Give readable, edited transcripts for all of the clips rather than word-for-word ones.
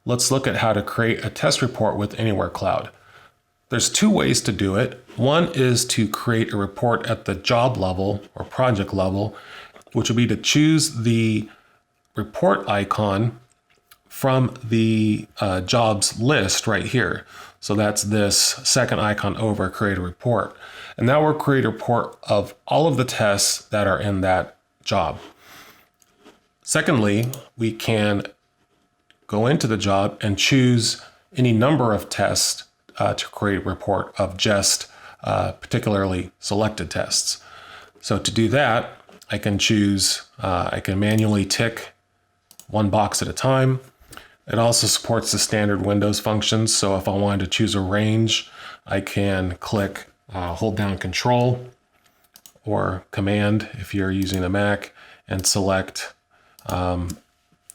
let's look at how to create a test report with AnyWARE Cloud. There's two ways to do it. One is to create a report at the job level or project level, which would be to choose the report icon from the jobs list right here. So that's this second icon over, create a report. And now we'll create a report of all of the tests that are in that job. Secondly, we can go into the job and choose any number of tests to create a report of just particularly selected tests. So to do that, I can choose, I can manually tick one box at a time. It also supports the standard Windows functions. So if I wanted to choose a range, I can click, hold down Control or Command if you're using a Mac and select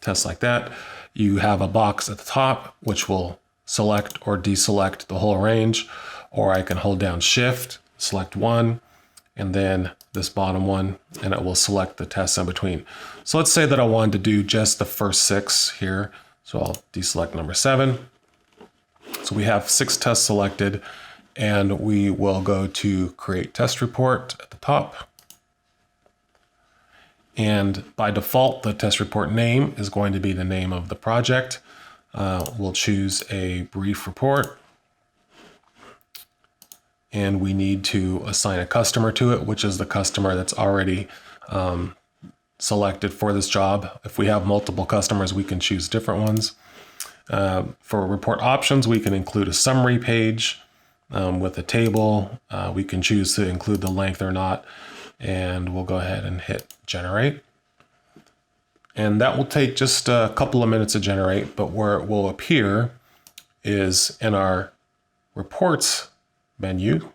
tests like that. You have a box at the top, which will select or deselect the whole range, or I can hold down Shift, select one, and then this bottom one, and it will select the tests in between. So let's say that I wanted to do just the first 6 here. So I'll deselect number 7. So we have 6 tests selected, and we will go to Create Test Report at the top. And by default, the test report name is going to be the name of the project. We'll choose a brief report. And we need to assign a customer to it, which is the customer that's already selected for this job. If we have multiple customers, we can choose different ones. For report options, we can include a summary page with a table. We can choose to include the length or not. And we'll go ahead and hit generate. And that will take just a couple of minutes to generate, but where it will appear is in our reports menu.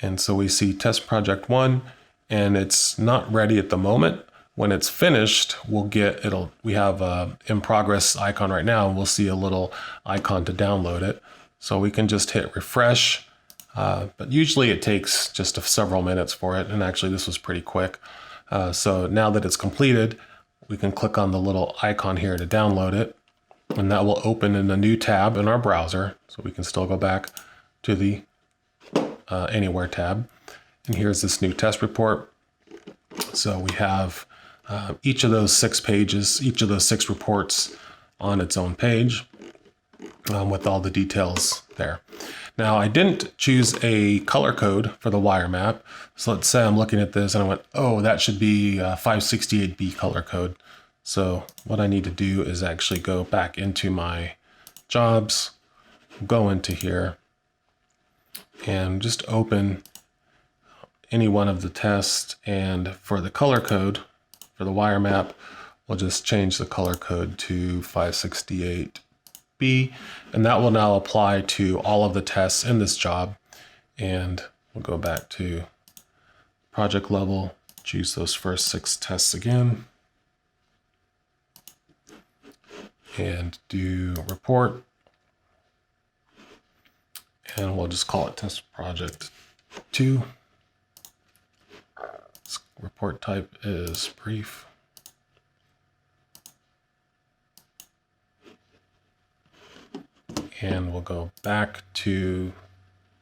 And so we see test project 1, and it's not ready at the moment. When it's finished, we have a in progress icon right now, and we'll see a little icon to download it. So we can just hit refresh. But usually it takes just several minutes for it. And actually this was pretty quick. So now that it's completed, we can click on the little icon here to download it. And that will open in a new tab in our browser. So we can still go back to the AnyWARE tab. And here's this new test report. So we have each of those 6 pages, each of those 6 reports on its own page with all the details there. Now, I didn't choose a color code for the wire map. So let's say I'm looking at this and I went, oh, that should be 568B color code. So what I need to do is actually go back into my jobs, go into here, and just open any one of the tests. And for the color code, for the wire map, we'll just change the color code to 568B. And that will now apply to all of the tests in this job. And we'll go back to project level, choose those first 6 tests again, and do report. And we'll just call it test project 2. Report type is brief. And we'll go back to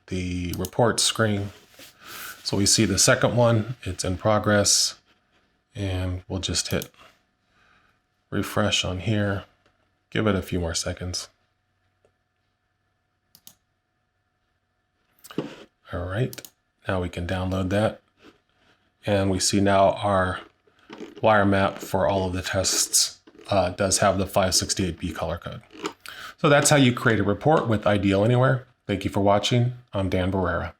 the report screen. So we see the second one, it's in progress, and we'll just hit refresh on here. Give it a few more seconds. All right, now we can download that. And we see now our wire map for all of the tests does have the 568B color code. So that's how you create a report with Ideal Anywhere. Thank you for watching. I'm Dan Barrera.